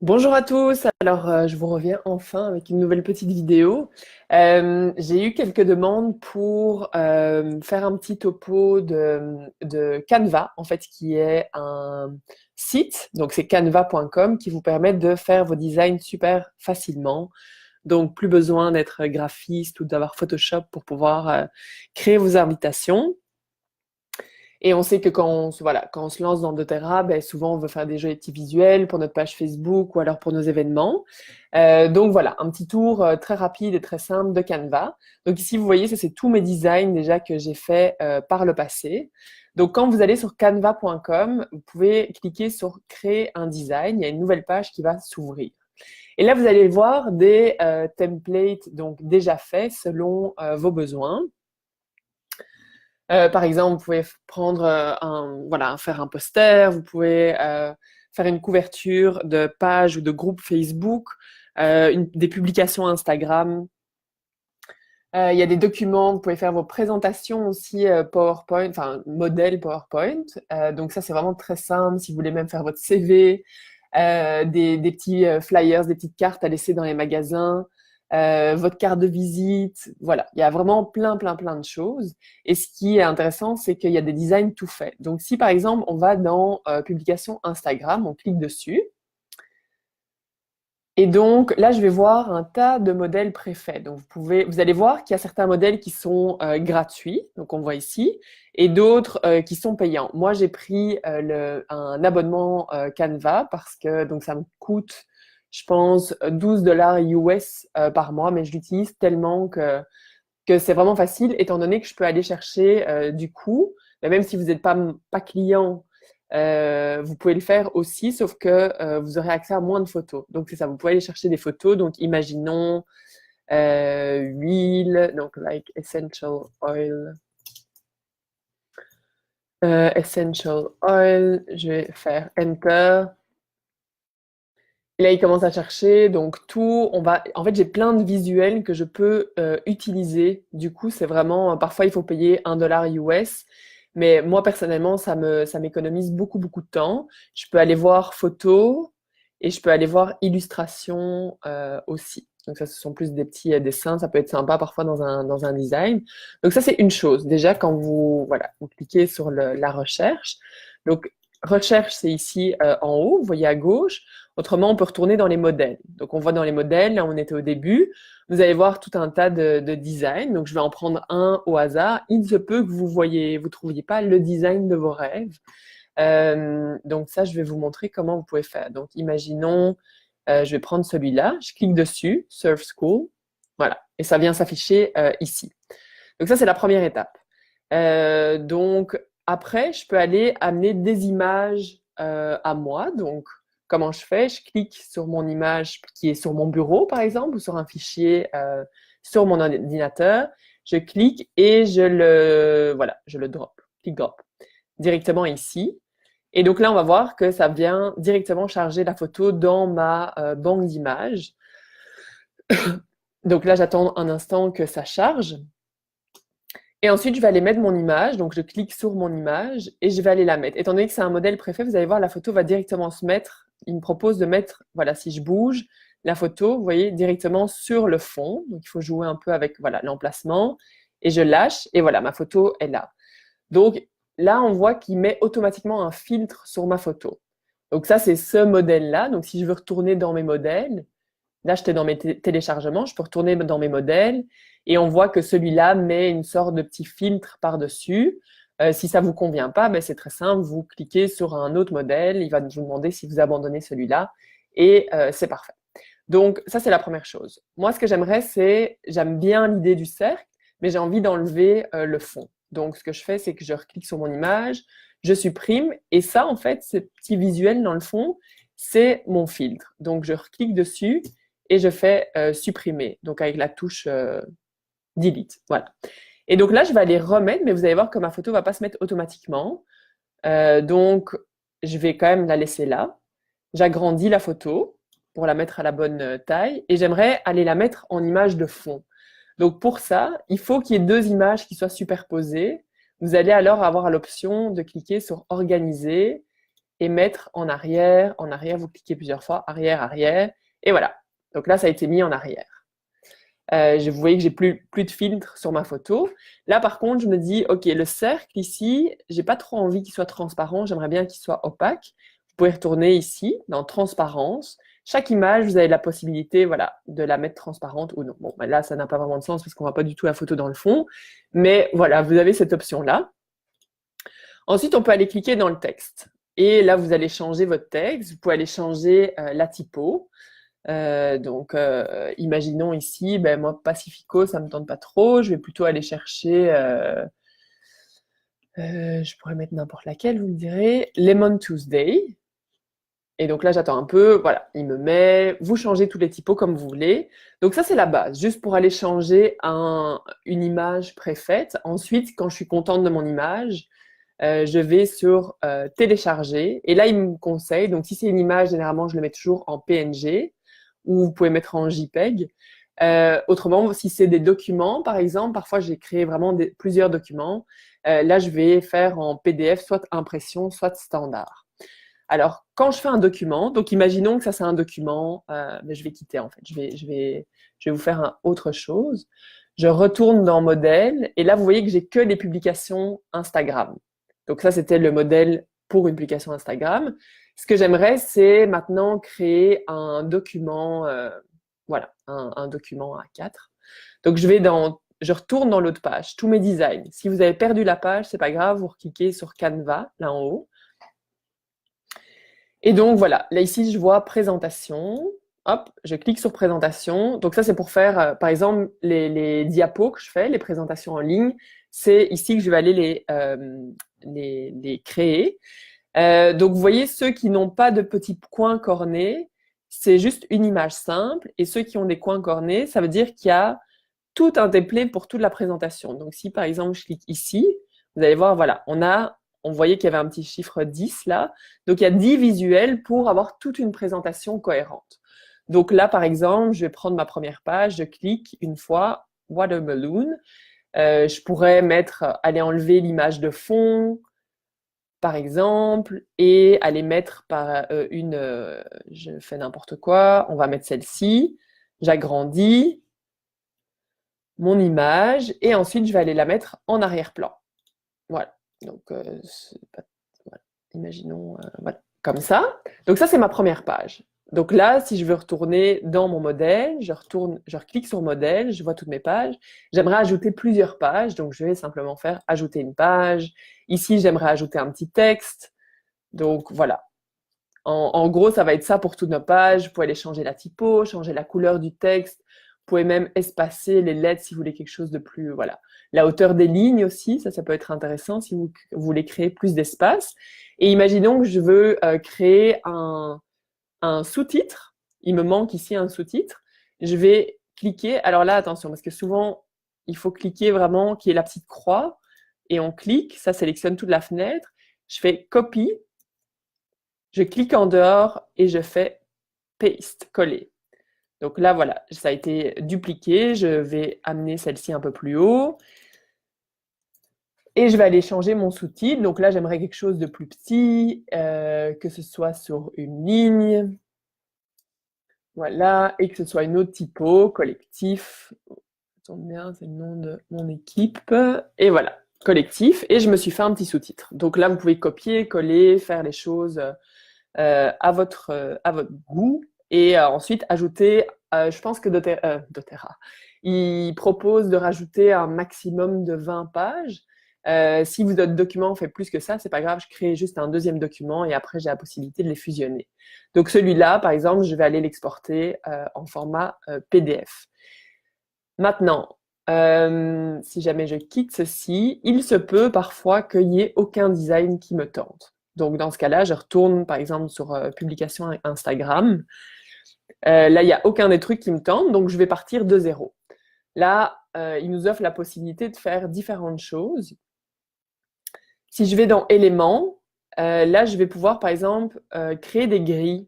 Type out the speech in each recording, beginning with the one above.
Bonjour à tous, alors je vous reviens enfin avec une nouvelle petite vidéo. J'ai eu quelques demandes pour faire un petit topo de Canva, en fait, qui est un site, donc c'est canva.com, qui vous permet de faire vos designs super facilement. Donc plus besoin d'être graphiste ou d'avoir Photoshop pour pouvoir créer vos invitations. Et on sait que quand on se lance dans doTERRA, ben, souvent on veut faire des jolis petits visuels pour notre page Facebook ou alors pour nos événements. Donc voilà, un petit tour très rapide et très simple de Canva. Donc ici, vous voyez, ça c'est tous mes designs déjà que j'ai fait par le passé. Donc quand vous allez sur canva.com, vous pouvez cliquer sur Créer un design. Il y a une nouvelle page qui va s'ouvrir. Et là, vous allez voir des templates donc déjà faits selon vos besoins. Par exemple, vous pouvez prendre voilà, faire un poster, vous pouvez faire une couverture de page ou de groupe Facebook, des publications Instagram. Il y a des documents, vous pouvez faire vos présentations aussi PowerPoint, enfin modèle PowerPoint. Donc ça, c'est vraiment très simple. Si vous voulez même faire votre CV, des petits flyers, des petites cartes à laisser dans les magasins, votre carte de visite. Voilà, il y a vraiment plein de choses. Et ce qui est intéressant, c'est qu'il y a des designs tout faits. Donc si par exemple, on va dans publication Instagram, on clique dessus. Et donc là, je vais voir un tas de modèles préfaits. Donc vous allez voir qu'il y a certains modèles qui sont gratuits, donc on voit ici, et d'autres qui sont payants. Moi, j'ai pris un abonnement Canva parce que donc ça me coûte, je pense, 12 dollars US par mois, mais je l'utilise tellement que c'est vraiment facile, étant donné que je peux aller chercher du coup, mais même si vous n'êtes pas client, vous pouvez le faire aussi, sauf que vous aurez accès à moins de photos. Donc c'est ça, vous pouvez aller chercher des photos. Donc imaginons huile, donc like essential oil. Je vais faire enter. Et là, il commence à chercher, donc tout, en fait, j'ai plein de visuels que je peux utiliser. Du coup, c'est vraiment, parfois, il faut payer 1 dollar US, mais moi, personnellement, ça m'économise beaucoup de temps. Je peux aller voir photos et je peux aller voir illustrations aussi. Donc ça, ce sont plus des petits dessins, ça peut être sympa parfois dans un design. Donc ça, c'est une chose. Déjà, quand voilà, vous cliquez sur la recherche. Donc, recherche, c'est ici en haut, vous voyez à gauche. Autrement, on peut retourner dans les modèles. Donc, on voit dans les modèles, là, on était au début. Vous allez voir tout un tas de designs. Donc, je vais en prendre un au hasard. Il se peut que vous trouviez pas le design de vos rêves. Donc, ça, je vais vous montrer comment vous pouvez faire. Donc, imaginons, je vais prendre celui-là. Je clique dessus, Surf School. Voilà. Et ça vient s'afficher ici. Donc, ça, c'est la première étape. Donc, après, je peux aller amener des images à moi. Donc, comment je fais? Je clique sur mon image qui est sur mon bureau, par exemple, ou sur un fichier sur mon ordinateur. Je clique et voilà, je le drop. Click drop directement ici. Et donc là, on va voir que ça vient directement charger la photo dans ma banque d'images. Donc là, j'attends un instant que ça charge. Et ensuite, je vais aller mettre mon image. Donc, je clique sur mon image et je vais aller la mettre. Étant donné que c'est un modèle préfet, vous allez voir, la photo va directement se mettre. Il me propose de mettre, voilà, si je bouge la photo, vous voyez, directement sur le fond. Donc, il faut jouer un peu avec, voilà, l'emplacement. Et je lâche et voilà, ma photo est là. Donc, là, on voit qu'il met automatiquement un filtre sur ma photo. Donc, ça, c'est ce modèle-là. Donc, si je veux retourner dans mes modèles, là, j'étais dans mes téléchargements, je peux retourner dans mes modèles et on voit que celui-là met une sorte de petit filtre par-dessus. Si ça vous convient pas, ben c'est très simple, vous cliquez sur un autre modèle, il va vous demander si vous abandonnez celui-là et c'est parfait. Donc ça, c'est la première chose. Moi, ce que j'aimerais, j'aime bien l'idée du cercle, mais j'ai envie d'enlever le fond. Donc ce que je fais, c'est que je reclique sur mon image, je supprime et ça, en fait, ce petit visuel dans le fond, c'est mon filtre. Donc je reclique dessus et je fais supprimer, donc avec la touche delete. Voilà. Et donc là, je vais aller remettre, mais vous allez voir que ma photo ne va pas se mettre automatiquement. Donc, je vais quand même la laisser là. J'agrandis la photo pour la mettre à la bonne taille et j'aimerais aller la mettre en image de fond. Donc pour ça, il faut qu'il y ait deux images qui soient superposées. Vous allez alors avoir l'option de cliquer sur organiser et mettre en arrière. En arrière, vous cliquez plusieurs fois, arrière, arrière, et voilà. Donc là, ça a été mis en arrière. Vous voyez que j'ai plus de filtre sur ma photo. Là, par contre, je me dis, OK, le cercle ici, j'ai pas trop envie qu'il soit transparent, j'aimerais bien qu'il soit opaque. Vous pouvez retourner ici, dans transparence. Chaque image, vous avez la possibilité, voilà, de la mettre transparente ou non. Bon, ben là, ça n'a pas vraiment de sens parce qu'on voit pas du tout la photo dans le fond. Mais voilà, vous avez cette option-là. Ensuite, on peut aller cliquer dans le texte. Et là, vous allez changer votre texte. Vous pouvez aller changer la typo. Imaginons ici, ben moi, Pacifico, ça me tente pas trop. Je vais plutôt aller chercher, je pourrais mettre n'importe laquelle, vous me direz, Lemon Tuesday. Et donc là, j'attends un peu, voilà, il me met, vous changez tous les typos comme vous voulez. Donc ça, c'est la base, juste pour aller changer une image préfaite. Ensuite, quand je suis contente de mon image, je vais sur télécharger. Et là, il me conseille, donc si c'est une image, généralement, je le mets toujours en PNG ou vous pouvez mettre en JPEG. Autrement, si c'est des documents, par exemple, parfois j'ai créé vraiment plusieurs documents. Là, je vais faire en PDF, soit impression, soit standard. Alors, quand je fais un document, donc imaginons que ça c'est un document, mais je vais quitter en fait, je vais vous faire autre chose. Je retourne dans modèle et là vous voyez que j'ai que les publications Instagram. Donc ça c'était le modèle pour une publication Instagram. Ce que j'aimerais c'est maintenant créer un document, voilà, un document A4. Donc je retourne dans l'autre page, tous mes designs. Si vous avez perdu la page, c'est pas grave, vous cliquez sur Canva là en haut. Et donc voilà, là ici je vois présentation, hop, je clique sur présentation. Donc ça c'est pour faire, par exemple, les diapos que je fais, les présentations en ligne, c'est ici que je vais aller les créer. Donc vous voyez, ceux qui n'ont pas de petits coins cornés, c'est juste une image simple. Et ceux qui ont des coins cornés, ça veut dire qu'il y a tout un template pour toute la présentation. Donc si par exemple je clique ici, vous allez voir, voilà, on voyait qu'il y avait un petit chiffre 10 là. Donc il y a 10 visuels pour avoir toute une présentation cohérente. Donc là, par exemple, je vais prendre ma première page, je clique une fois, Watermelon. Je pourrais aller enlever l'image de fond, par exemple, et aller mettre par je fais n'importe quoi, on va mettre celle-ci, j'agrandis mon image, et ensuite je vais aller la mettre en arrière-plan. Voilà. Donc, voilà. Imaginons, voilà, comme ça. Donc ça, c'est ma première page. Donc là, si je veux retourner dans mon modèle, je reclique sur modèle, je vois toutes mes pages. J'aimerais ajouter plusieurs pages, donc je vais simplement faire ajouter une page. Ici, j'aimerais ajouter un petit texte. Donc voilà. En gros, ça va être ça pour toutes nos pages. Vous pouvez aller changer la typo, changer la couleur du texte. Vous pouvez même espacer les lettres si vous voulez quelque chose de plus, voilà. La hauteur des lignes aussi, ça peut être intéressant si vous voulez créer plus d'espace. Et imaginons que je veux créer un sous-titre. Il me manque ici un sous-titre. Je vais cliquer. Alors là, attention, parce que souvent, il faut cliquer vraiment qu'il y ait la petite croix. Et on clique, ça sélectionne toute la fenêtre. Je fais copie. Je clique en dehors et je fais paste, coller. Donc là, voilà, ça a été dupliqué. Je vais amener celle-ci un peu plus haut. Et je vais aller changer mon sous-titre. Donc là, j'aimerais quelque chose de plus petit, que ce soit sur une ligne. Voilà, et que ce soit une autre typo, collectif. Ça tombe bien, c'est le nom de mon équipe. Et voilà, collectif. Et je me suis fait un petit sous-titre. Donc là, vous pouvez copier, coller, faire les choses à votre goût. Et ensuite, ajouter, je pense que doTERRA, il propose de rajouter un maximum de 20 pages. Si votre document fait plus que ça, c'est pas grave, je crée juste un deuxième document et après j'ai la possibilité de les fusionner. Donc celui-là, par exemple, je vais aller l'exporter en format PDF. Maintenant, si jamais je quitte ceci, il se peut parfois qu'il n'y ait aucun design qui me tente. Donc dans ce cas-là, je retourne par exemple sur publication Instagram. Là, il n'y a aucun des trucs qui me tente, donc je vais partir de zéro. Là, il nous offre la possibilité de faire différentes choses. Si je vais dans éléments, là, je vais pouvoir, par exemple, créer des grilles.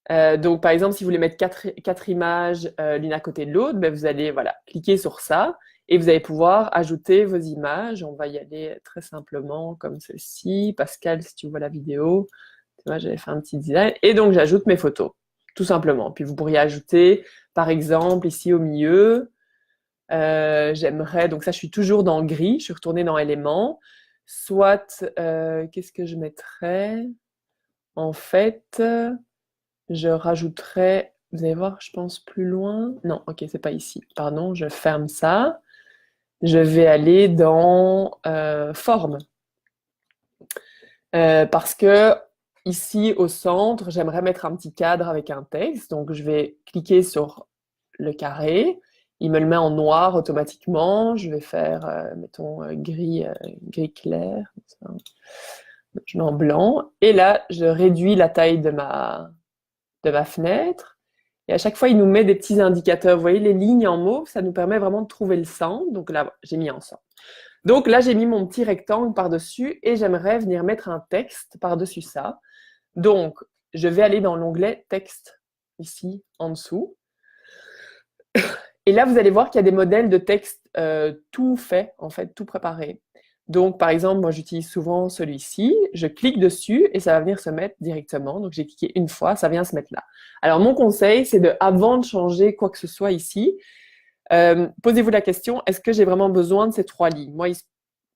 Donc, par exemple, si vous voulez mettre quatre images l'une à côté de l'autre, ben, vous allez cliquer sur ça et vous allez pouvoir ajouter vos images. On va y aller très simplement comme ceci. Pascal, si tu vois la vidéo, Là, j'avais fait un petit design. Et donc, j'ajoute mes photos, tout simplement. Puis, vous pourriez ajouter, par exemple, ici au milieu, j'aimerais, donc ça, je suis toujours dans gris, je suis retournée dans éléments. Soit, qu'est-ce que je mettrais? En fait, je rajouterais, vous allez voir, je pense plus loin. Non, ok, c'est pas ici. Pardon, je ferme ça. Je vais aller dans forme. Parce que ici au centre, j'aimerais mettre un petit cadre avec un texte. Donc, je vais cliquer sur le carré. Il me le met en noir automatiquement. Je vais faire, mettons, gris clair. Je mets en blanc. Et là, je réduis la taille de ma fenêtre. Et à chaque fois, il nous met des petits indicateurs. Vous voyez, les lignes en mauve, ça nous permet vraiment de trouver le centre. Donc là, j'ai mis en centre. Donc là, j'ai mis mon petit rectangle par-dessus et j'aimerais venir mettre un texte par-dessus ça. Donc, je vais aller dans l'onglet texte, ici, en dessous. Et là, vous allez voir qu'il y a des modèles de texte tout fait, en fait, tout préparé. Donc, par exemple, moi, j'utilise souvent celui-ci. Je clique dessus et ça va venir se mettre directement. Donc, j'ai cliqué une fois, ça vient se mettre là. Alors, mon conseil, c'est avant de changer quoi que ce soit ici, posez-vous la question, est-ce que j'ai vraiment besoin de ces 3 lignes? Moi,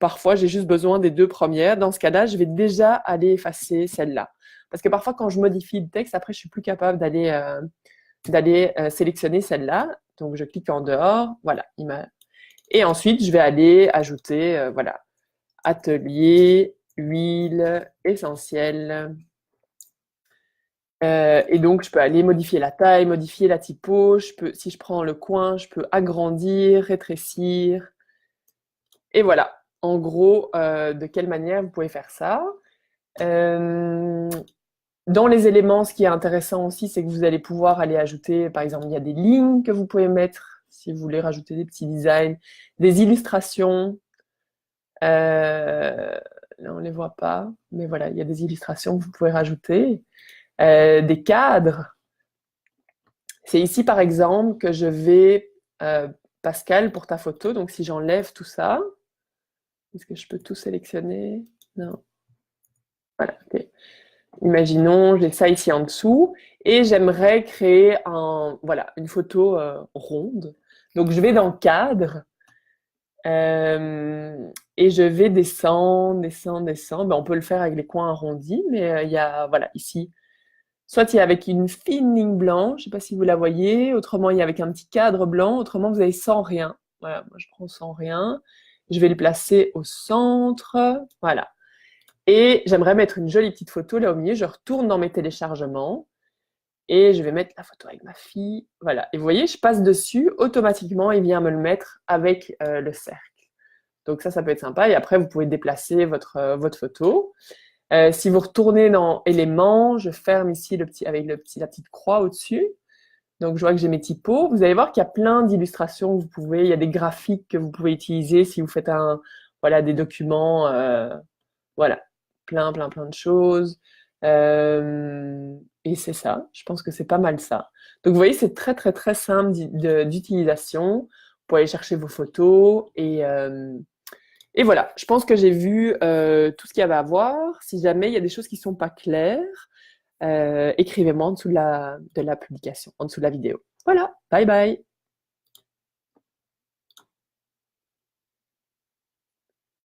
parfois, j'ai juste besoin des 2 premières. Dans ce cas-là, je vais déjà aller effacer celle-là. Parce que parfois, quand je modifie le texte, après, je suis plus capable d'aller sélectionner celle-là. Donc, je clique en dehors. Voilà. Et ensuite, je vais aller ajouter, voilà, atelier, huile, essentielle. Et donc, je peux aller modifier la taille, modifier la typo. Si je prends le coin, je peux agrandir, rétrécir. Et voilà, en gros, de quelle manière vous pouvez faire ça. Dans les éléments, ce qui est intéressant aussi, c'est que vous allez pouvoir aller ajouter, par exemple, il y a des lignes que vous pouvez mettre, si vous voulez rajouter des petits designs, des illustrations. Là, on ne les voit pas, mais voilà, il y a des illustrations que vous pouvez rajouter. Des cadres. C'est ici, par exemple, que je vais, Pascal, pour ta photo, donc si j'enlève tout ça, est-ce que je peux tout sélectionner? Non. Voilà, ok. Imaginons, j'ai ça ici en dessous, et j'aimerais créer voilà, une photo ronde. Donc, je vais dans cadre, et je vais descendre, descendre, descendre. Ben, on peut le faire avec les coins arrondis, mais il y a, voilà, ici, soit il y a avec une fine ligne blanche, je ne sais pas si vous la voyez, autrement il y a avec un petit cadre blanc, autrement vous avez sans rien. Voilà, moi je prends sans rien. Je vais le placer au centre, voilà. Et j'aimerais mettre une jolie petite photo là au milieu. Je retourne dans mes téléchargements et je vais mettre la photo avec ma fille. Voilà. Et vous voyez, je passe dessus, automatiquement il vient me le mettre avec le cercle. Donc ça peut être sympa. Et après, vous pouvez déplacer votre photo. Si vous retournez dans éléments, je ferme ici avec la petite croix au-dessus. Donc, je vois que j'ai mes typos. Vous allez voir qu'il y a plein d'illustrations que vous pouvez, il y a des graphiques que vous pouvez utiliser si vous faites voilà, des documents, voilà, plein de choses. Et c'est ça, je pense que c'est pas mal ça. Donc, vous voyez, c'est très, très, très simple d'utilisation. Vous pouvez aller chercher vos photos et voilà, je pense que j'ai vu tout ce qu'il y avait à voir. Si jamais il y a des choses qui ne sont pas claires, écrivez-moi en dessous de la publication, en dessous de la vidéo. Voilà, bye bye.